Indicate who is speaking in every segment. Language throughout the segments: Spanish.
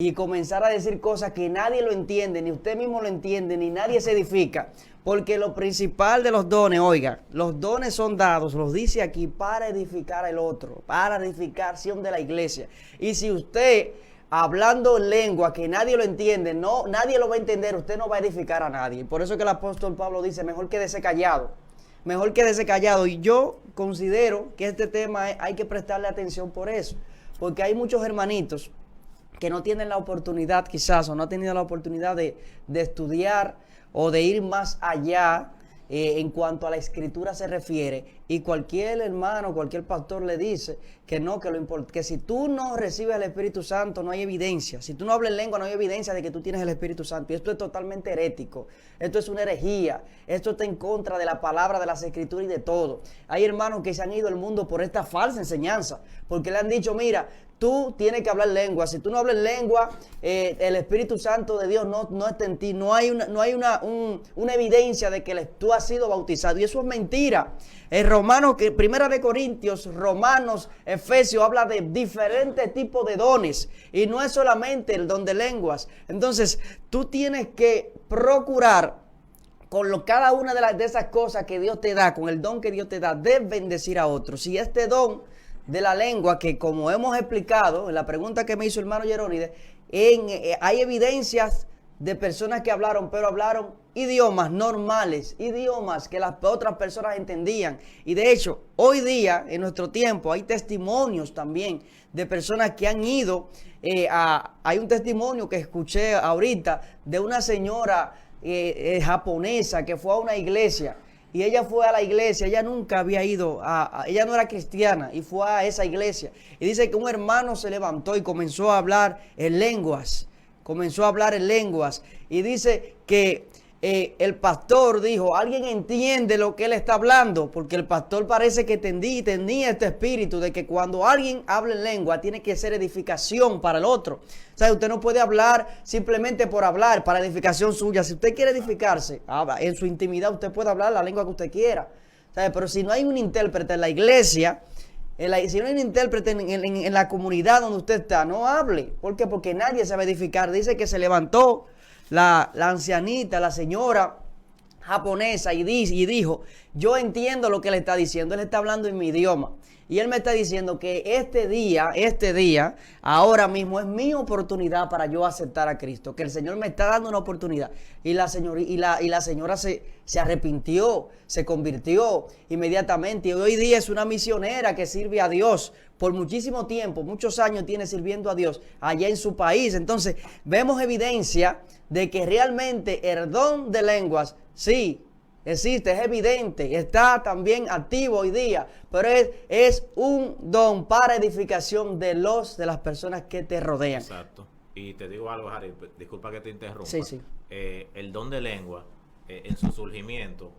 Speaker 1: y comenzar a decir cosas que nadie lo entiende, ni usted mismo lo entiende, ni nadie se edifica. Porque lo principal de los dones, oiga, los dones son dados, los dice aquí, para edificar al otro, para edificación de la iglesia. Y si usted, hablando en lengua que nadie lo entiende, no, nadie lo va a entender, usted no va a edificar a nadie. Por eso que el apóstol Pablo dice, mejor quédese callado. Mejor quédese callado. Y yo considero que este tema hay que prestarle atención por eso. Porque hay muchos hermanitos que no tienen la oportunidad quizás, o no han tenido la oportunidad de estudiar o de ir más allá en cuanto a la escritura se refiere, y cualquier hermano, cualquier pastor le dice que no, que si tú no recibes el Espíritu Santo no hay evidencia, si tú no hablas en lengua no hay evidencia de que tú tienes el Espíritu Santo, y esto es totalmente herético, esto es una herejía, esto está en contra de la palabra, de las escrituras y de todo. Hay hermanos que se han ido al mundo por esta falsa enseñanza, porque le han dicho, mira, tú tienes que hablar lengua. Si tú no hablas lengua, el Espíritu Santo de Dios no está en ti. No hay una evidencia de que tú has sido bautizado. Y eso es mentira. Primera de Corintios, Romanos, Efesios habla de diferentes tipos de dones. Y no es solamente el don de lenguas. Entonces, tú tienes que procurar cada una de esas cosas que Dios te da, con el don que Dios te da, de bendecir a otros. Si este don de la lengua, que como hemos explicado en la pregunta que me hizo el hermano Jerónide, hay evidencias de personas que hablaron, pero hablaron idiomas normales, idiomas que las otras personas entendían. Y de hecho, hoy día, en nuestro tiempo, hay testimonios también de personas que han ido hay un testimonio que escuché ahorita de una señora japonesa que fue a una iglesia. Y ella fue a la iglesia, ella nunca había ido, ella no era cristiana y fue a esa iglesia. Y dice que un hermano se levantó y comenzó a hablar en lenguas, Y dice que el pastor dijo, ¿alguien entiende lo que él está hablando? Porque el pastor parece que tenía este espíritu de que cuando alguien habla en lengua tiene que ser edificación para el otro. O sea, usted no puede hablar simplemente por hablar, para edificación suya. Si usted quiere edificarse, en su intimidad usted puede hablar la lengua que usted quiera. ¿Sabe? Pero si no hay un intérprete en la iglesia, si no hay un intérprete en la comunidad donde usted está, no hable. ¿Por qué? Porque nadie se va a edificar. Dice que se levantó la ancianita, la señora japonesa y dijo, yo entiendo lo que él está diciendo, él está hablando en mi idioma. Y él me está diciendo que este día, ahora mismo es mi oportunidad para yo aceptar a Cristo. Que el Señor me está dando una oportunidad. Y la señora se arrepintió, se convirtió inmediatamente. Y hoy día es una misionera que sirve a Dios. Por muchísimo tiempo, muchos años tiene sirviendo a Dios allá en su país. Entonces, vemos evidencia de que realmente el don de lenguas, sí, existe, es evidente, está también activo hoy día, pero es un don para edificación de las personas que te rodean.
Speaker 2: Exacto. Y te digo algo, Harry, disculpa que te interrumpa.
Speaker 1: Sí, sí.
Speaker 2: El don de lengua, en su surgimiento,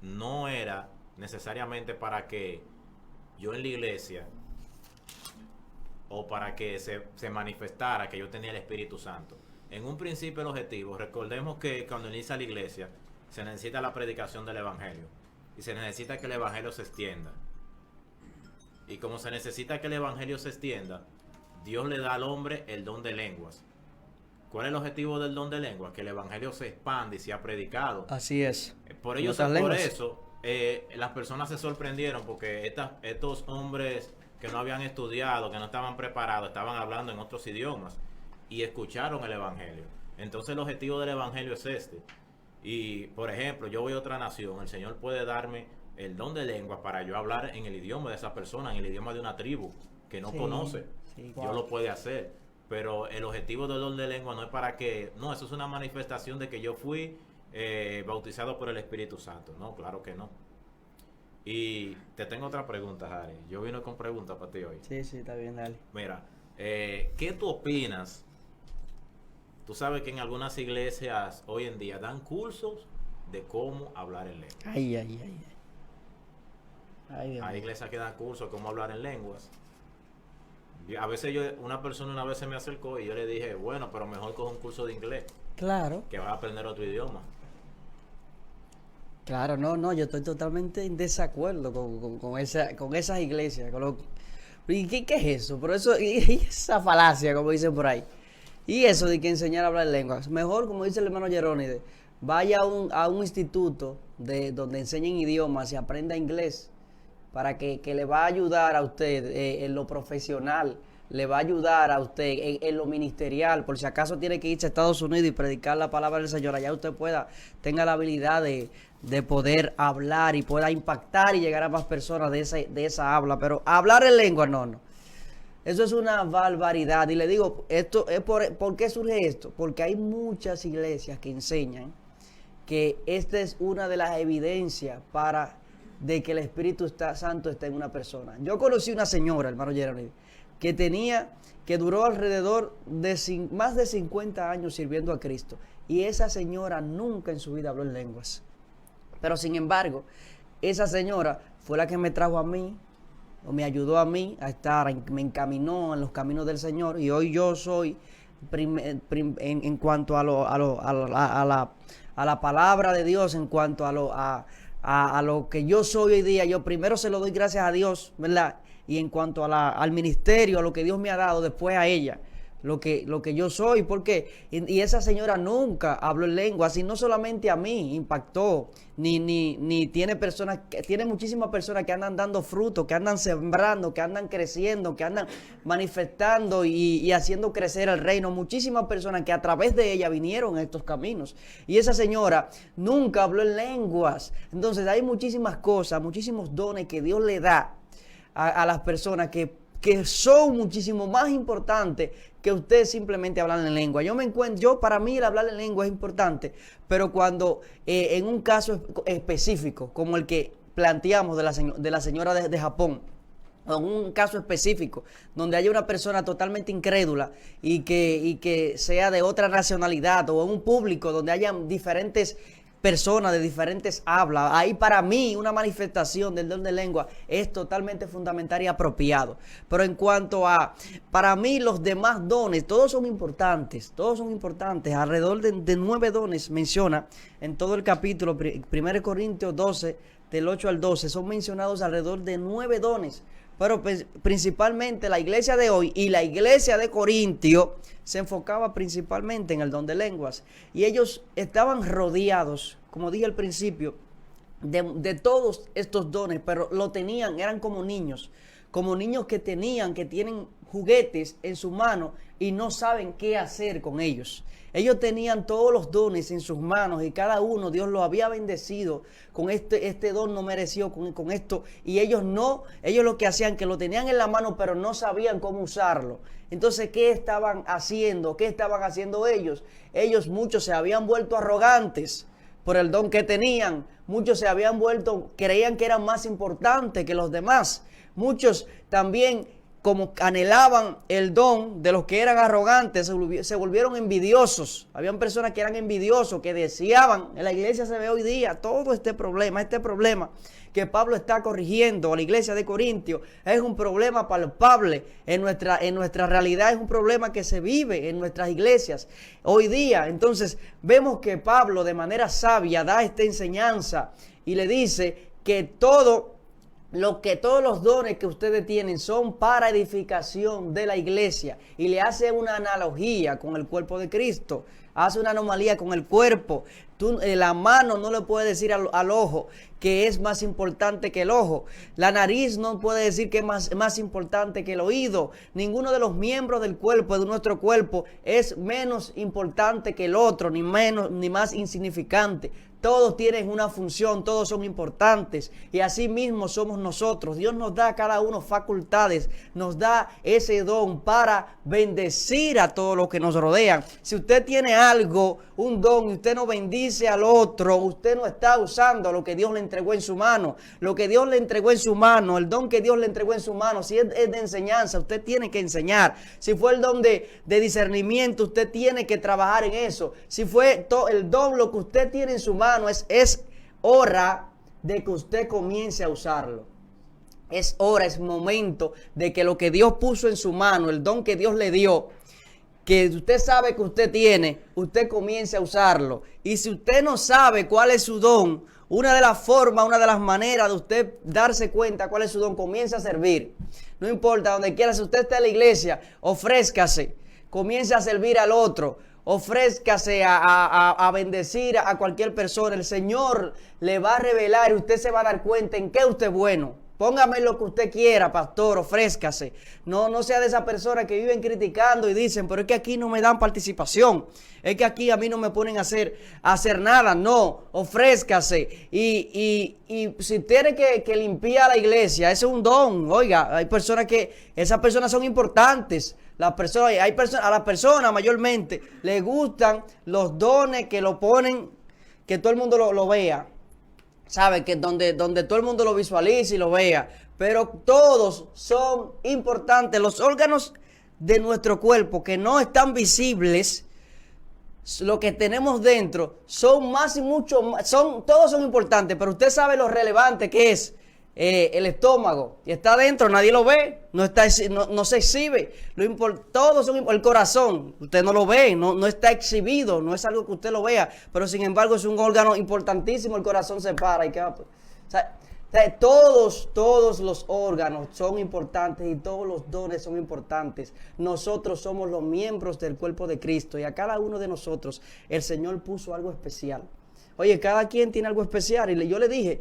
Speaker 2: no era necesariamente para que yo en la iglesia, o para que se manifestara que yo tenía el Espíritu Santo. En un principio el objetivo, recordemos que cuando inicia la iglesia, se necesita la predicación del Evangelio. Y se necesita que el Evangelio se extienda. Y como se necesita que el Evangelio se extienda, Dios le da al hombre el don de lenguas. ¿Cuál es el objetivo del don de lenguas? Que el Evangelio se expande y sea predicado.
Speaker 1: Así es.
Speaker 2: Por eso las personas se sorprendieron porque estos hombres que no habían estudiado, que no estaban preparados, estaban hablando en otros idiomas y escucharon el Evangelio. Entonces el objetivo del Evangelio es este. Y, por ejemplo, yo voy a otra nación, el Señor puede darme el don de lengua para yo hablar en el idioma de esa persona, en el idioma de una tribu que no conoce. Sí, Dios lo puede hacer. Pero el objetivo del don de lengua no es para que... No, eso es una manifestación de que yo fui bautizado por el Espíritu Santo. No, claro que no. Y te tengo otra pregunta, Harry. Yo vine con preguntas para ti hoy.
Speaker 1: Sí, está bien, dale.
Speaker 2: Mira, ¿qué tú opinas? Tú sabes que en algunas iglesias hoy en día dan cursos de cómo hablar en lenguas.
Speaker 1: Ay,
Speaker 2: Hay iglesias que dan cursos de cómo hablar en lenguas. A veces una persona una vez se me acercó y yo le dije, bueno, pero mejor coge un curso de inglés.
Speaker 1: Claro.
Speaker 2: Que vas a aprender otro idioma.
Speaker 1: Claro, no, yo estoy totalmente en desacuerdo con esas iglesias. ¿Y qué es eso? Pero eso, esa falacia, como dicen por ahí. Y eso de que enseñar a hablar lenguas. Mejor, como dice el hermano Jerónide, vaya a un instituto donde enseñen idiomas y aprenda inglés para que le va a ayudar a usted en lo profesional, le va a ayudar a usted en lo ministerial. Por si acaso tiene que irse a Estados Unidos y predicar la palabra del Señor, allá usted tenga la habilidad de poder hablar y pueda impactar y llegar a más personas de esa habla. Pero hablar en lengua, no. Eso es una barbaridad. Y le digo, esto es ¿por qué surge esto? Porque hay muchas iglesias que enseñan que esta es una de las evidencias de que el Espíritu Santo está en una persona. Yo conocí una señora, hermano Jeremy, que duró alrededor de más de 50 años sirviendo a Cristo. Y esa señora nunca en su vida habló en lenguas. Pero sin embargo, esa señora fue la que me trajo a mí, o me ayudó a mí a estar, me encaminó en los caminos del Señor. Y hoy yo soy, en cuanto a la palabra de Dios, en cuanto a lo que yo soy hoy día, yo primero se lo doy gracias a Dios, ¿verdad? Y en cuanto al ministerio, a lo que Dios me ha dado, después a ella, lo que yo soy. Porque y esa señora nunca habló en lenguas, y no solamente a mí impactó, ni tiene muchísimas personas que andan dando frutos, que andan sembrando, que andan creciendo, que andan manifestando y haciendo crecer el reino. Muchísimas personas que a través de ella vinieron a estos caminos. Y esa señora nunca habló en lenguas. Entonces hay muchísimas cosas, muchísimos dones que Dios le da a las personas que son muchísimo más importantes que usted simplemente hablar en lengua. Para mí el hablar en lengua es importante, pero cuando en un caso específico, como el que planteamos de la señora de Japón, o en un caso específico donde haya una persona totalmente incrédula y que sea de otra nacionalidad, o en un público donde haya diferentes personas de diferentes hablas, ahí para mí una manifestación del don de lengua es totalmente fundamental y apropiado. Pero en cuanto para mí los demás dones, todos son importantes, alrededor de 9 dones menciona en todo el capítulo, 1 Corintios 12, del 8 al 12, son mencionados alrededor de 9 dones. Pero principalmente la iglesia de hoy y la iglesia de Corintio se enfocaba principalmente en el don de lenguas. Y ellos estaban rodeados, como dije al principio, de todos estos dones, pero lo tenían, eran como niños que tienen juguetes en su mano y no saben qué hacer con ellos. Ellos tenían todos los dones en sus manos y cada uno Dios lo había bendecido con este don no mereció con esto, y ellos lo que hacían, que lo tenían en la mano pero no sabían cómo usarlo. Entonces, ¿qué estaban haciendo? Ellos? Muchos se habían vuelto arrogantes por el don que tenían. Muchos creían que eran más importantes que los demás. Muchos también, como anhelaban el don de los que eran arrogantes, se volvieron envidiosos. Habían personas que eran envidiosos, que deseaban. En la iglesia se ve hoy día todo este problema que Pablo está corrigiendo a la iglesia de Corintio. Es un problema palpable en nuestra realidad, es un problema que se vive en nuestras iglesias hoy día. Entonces vemos que Pablo de manera sabia da esta enseñanza y le dice que todos los dones que ustedes tienen son para edificación de la iglesia, y le hace una analogía con el cuerpo de Cristo, hace una anomalía con el cuerpo. La mano no le puede decir al ojo que es más importante que el ojo. La nariz no puede decir que es más importante que el oído. Ninguno de los miembros del cuerpo, de nuestro cuerpo, es menos importante que el otro, ni más insignificante. Todos tienen una función, todos son importantes, y así mismo somos nosotros. Dios nos da a cada uno facultades, nos da ese don para bendecir a todos los que nos rodean. Si usted tiene algo, un don, y usted no bendice al otro, usted no está usando lo que Dios le entregó en su mano. Lo que Dios le entregó en su mano, el don que Dios le entregó en su mano, si es de enseñanza, usted tiene que enseñar. Si fue el don de discernimiento, usted tiene que trabajar en eso. Si fue el don, lo que usted tiene en su mano, es hora de que usted comience a usarlo. Es momento de que lo que Dios puso en su mano, el don que Dios le dio, que usted sabe que usted tiene, usted comience a usarlo. Y si usted no sabe cuál es su don, una de las maneras de usted darse cuenta cuál es su don, comience a servir. No importa, donde quiera, si usted está en la iglesia, ofrézcase. comience a servir al otro, ofrézcase a bendecir a cualquier persona. El Señor le va a revelar y usted se va a dar cuenta en qué usted es bueno. Póngame lo que usted quiera, pastor, ofrézcase. No sea de esa persona que viven criticando y dicen, pero es que aquí no me dan participación. Es que aquí a mí no me ponen a hacer nada. No, ofrézcase. Y si tiene que limpiar la iglesia, ese es un don. Oiga, hay personas esas personas son importantes. A las personas mayormente les gustan los dones que lo ponen, que todo el mundo lo vea. ¿Sabe? Que donde todo el mundo lo visualice y lo vea. Pero todos son importantes. Los órganos de nuestro cuerpo que no están visibles, lo que tenemos dentro, son más y mucho más. Todos son importantes, pero usted sabe lo relevante que es el estómago. Y está dentro, nadie lo ve, no se exhibe. Todos son el corazón, usted no lo ve, no está exhibido, no es algo que usted lo vea, pero sin embargo es un órgano importantísimo. El corazón se para y queda. Todos los órganos son importantes y todos los dones son importantes. Nosotros somos los miembros del cuerpo de Cristo y a cada uno de nosotros el Señor puso algo especial. Oye, cada quien tiene algo especial. Y yo le dije,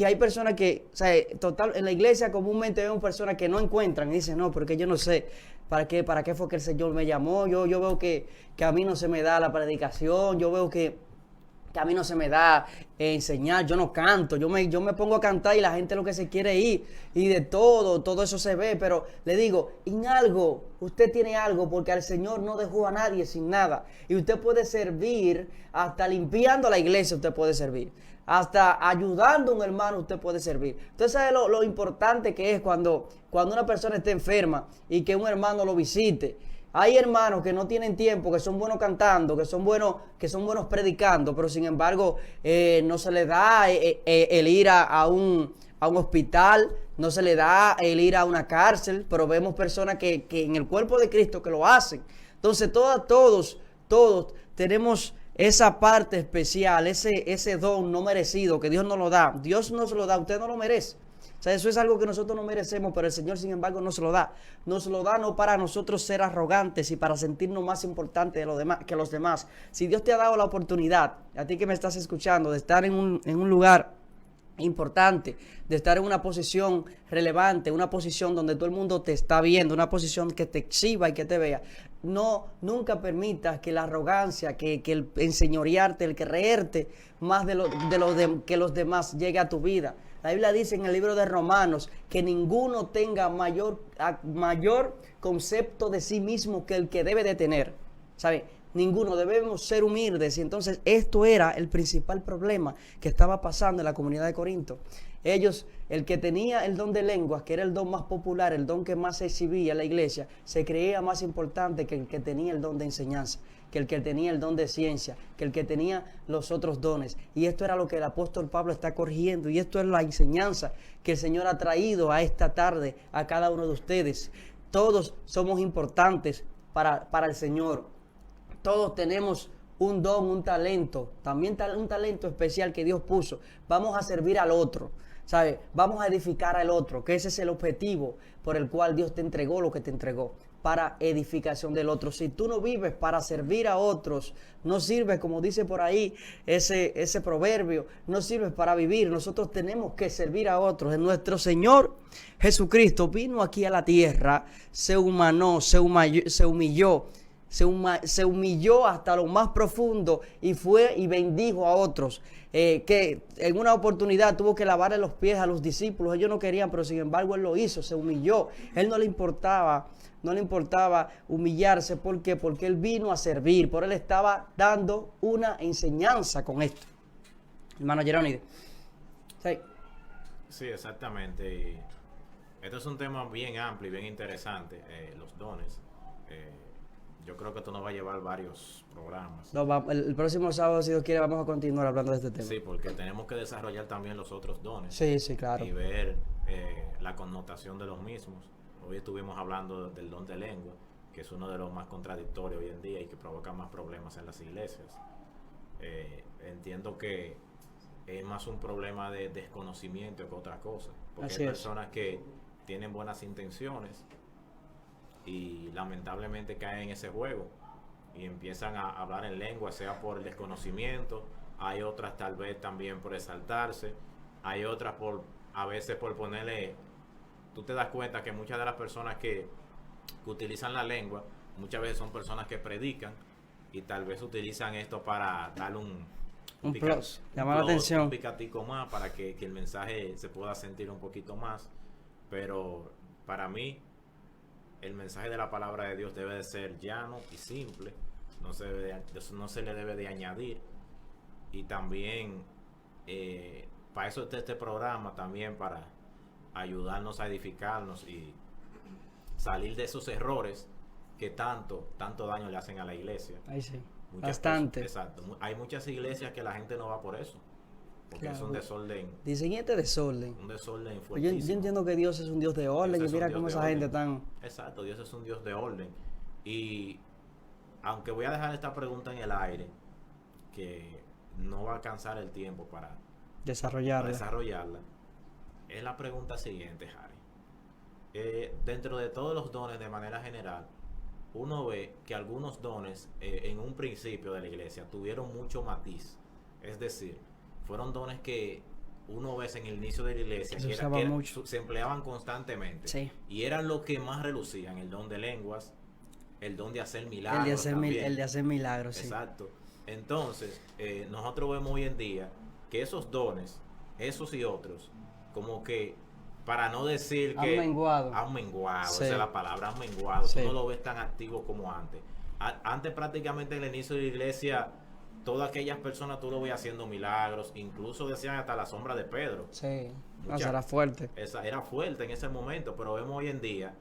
Speaker 1: hay personas que, en la iglesia comúnmente vemos personas que no encuentran y dicen, no, porque yo no sé para qué fue que el Señor me llamó. Yo veo que a mí no se me da la predicación, yo veo que a mí no se me da enseñar, yo no canto, yo me pongo a cantar y la gente lo que se quiere ir y de todo eso se ve, pero le digo, en algo, usted tiene algo porque al Señor no dejó a nadie sin nada y usted puede servir, hasta limpiando la iglesia usted puede servir, hasta ayudando a un hermano usted puede servir. Entonces sabe lo importante que es cuando una persona está enferma y que un hermano lo visite. Hay hermanos que no tienen tiempo, que son buenos cantando, que son buenos predicando, pero sin embargo no se les da el ir a un hospital, no se le da el ir a una cárcel, pero vemos personas que en el cuerpo de Cristo que lo hacen. Entonces todos tenemos esa parte especial, ese don no merecido que Dios nos lo da. Dios nos lo da, usted no lo merece. O sea, eso es algo que nosotros no merecemos, pero el Señor, sin embargo, nos lo da. Nos lo da no para nosotros ser arrogantes y para sentirnos más importantes que los demás. Si Dios te ha dado la oportunidad, a ti que me estás escuchando, de estar en un lugar importante, de estar en una posición relevante, una posición donde todo el mundo te está viendo, una posición que te exhiba y que te vea, nunca permitas que la arrogancia, que el enseñorearte, el creerte más que los demás llegue a tu vida. La Biblia dice en el libro de Romanos que ninguno tenga mayor concepto de sí mismo que el que debe de tener. ¿Sabe? Ninguno, debemos ser humildes. Y entonces esto era el principal problema que estaba pasando en la comunidad de Corinto. El que tenía el don de lenguas, que era el don más popular, el don que más se exhibía en la iglesia, se creía más importante que el que tenía el don de enseñanza, que el que tenía el don de ciencia, que el que tenía los otros dones. Y esto era lo que el apóstol Pablo está corrigiendo. Y esto es la enseñanza que el Señor ha traído a esta tarde a cada uno de ustedes. Todos somos importantes para el Señor. Todos tenemos un don, un talento, también un talento especial que Dios puso. Vamos a servir al otro, ¿sabe? Vamos a edificar al otro, que ese es el objetivo por el cual Dios te entregó lo que te entregó, para edificación del otro. Si tú no vives para servir a otros, no sirves, como dice por ahí ese proverbio, no sirves para vivir. Nosotros tenemos que servir a otros. Nuestro Señor Jesucristo vino aquí a la tierra, se humanó, se humilló. Se humilló hasta lo más profundo y fue y bendijo a otros, que en una oportunidad tuvo que lavarle los pies a los discípulos. Ellos no querían, pero sin embargo él lo hizo, se humilló. Él no le importaba humillarse. ¿Por qué? Porque él vino a servir, por él estaba dando una enseñanza con esto. Hermano Jerónimo. Sí.
Speaker 2: Sí, exactamente. Y esto es un tema bien amplio y bien interesante, los dones. Yo creo que esto nos va a llevar varios programas.
Speaker 1: No, el próximo sábado, si Dios quiere, vamos a continuar hablando de este tema.
Speaker 2: Sí, porque tenemos que desarrollar también los otros dones.
Speaker 1: Sí, claro.
Speaker 2: Y ver la connotación de los mismos. Hoy estuvimos hablando del don de lengua, que es uno de los más contradictorios hoy en día y que provoca más problemas en las iglesias. Entiendo que es más un problema de desconocimiento que otra cosa. Porque hay personas que tienen buenas intenciones y lamentablemente caen en ese juego y empiezan a hablar en lengua, sea por el desconocimiento, hay otras tal vez también por exaltarse, hay otras a veces por ponerle, tú te das cuenta que muchas de las personas que utilizan la lengua, muchas veces son personas que predican y tal vez utilizan esto para darle
Speaker 1: un plus, llamar la atención,
Speaker 2: un picatico más para que el mensaje se pueda sentir un poquito más. Pero para mí el mensaje de la palabra de Dios debe de ser llano y simple, no se le debe de añadir. Y también para eso está este programa, también para ayudarnos a edificarnos y salir de esos errores que tanto daño le hacen a la iglesia.
Speaker 1: Ahí sí, bastante.
Speaker 2: Exacto. Hay muchas iglesias que la gente no va por eso, porque es un desorden.
Speaker 1: Dicen, este desorden.
Speaker 2: Un desorden
Speaker 1: pues yo entiendo que Dios es un Dios de orden, y mira cómo esa gente tan...
Speaker 2: Exacto, Dios es un Dios de orden. Y aunque voy a dejar esta pregunta en el aire, que no va a alcanzar el tiempo para desarrollarla, es la pregunta siguiente, Harry. Dentro de todos los dones de manera general, uno ve que algunos dones en un principio de la iglesia tuvieron mucho matiz, es decir, fueron dones que uno ve en el inicio de la iglesia se empleaban constantemente,
Speaker 1: sí,
Speaker 2: y eran los que más relucían: el don de lenguas, el don de hacer milagros,
Speaker 1: el de hacer milagros,
Speaker 2: exacto. Entonces nosotros vemos hoy en día que esos dones, esos y otros, como que, para no decir que han menguado,
Speaker 1: sí,
Speaker 2: esa es la palabra, han menguado,
Speaker 1: sí,
Speaker 2: tú no lo ves tan activo como antes. Antes, prácticamente en el inicio de la iglesia, todas aquellas personas tú lo veías haciendo milagros, incluso decían hasta la sombra de Pedro.
Speaker 1: Sí, esa era fuerte.
Speaker 2: Esa era fuerte en ese momento, pero vemos hoy en día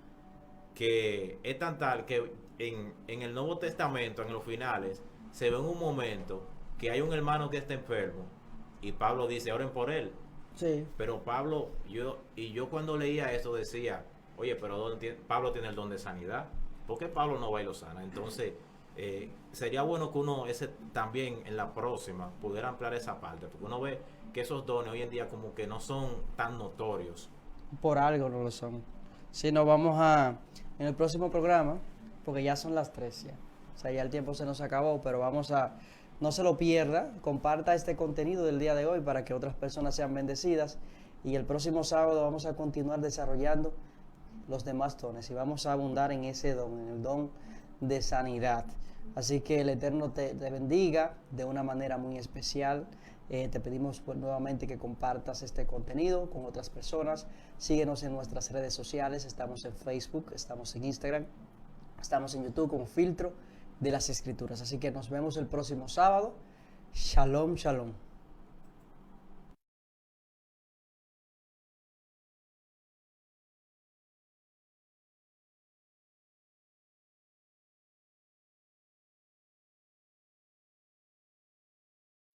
Speaker 2: que es tan tal que en el Nuevo Testamento, en los finales, se ve en un momento que hay un hermano que está enfermo y Pablo dice, oren por él.
Speaker 1: Sí.
Speaker 2: Pero Pablo, yo cuando leía eso decía, oye, pero Pablo tiene el don de sanidad, ¿por qué Pablo no va y lo sana? Entonces, sería bueno que uno también en la próxima pudiera ampliar esa parte, porque uno ve que esos dones hoy en día como que no son tan notorios.
Speaker 1: Por algo no lo son. Si nos vamos en el próximo programa, porque ya son las 3 ya. O sea, ya el tiempo se nos acabó, pero no se lo pierda, comparta este contenido del día de hoy para que otras personas sean bendecidas, y el próximo sábado vamos a continuar desarrollando los demás dones y vamos a abundar en ese don, en el don de sanidad. Así que el Eterno te bendiga de una manera muy especial. Te pedimos pues nuevamente que compartas este contenido con otras personas. Síguenos en nuestras redes sociales, estamos en Facebook, estamos en Instagram, estamos en YouTube como Filtro de las Escrituras. Así que nos vemos el próximo sábado. Shalom, shalom.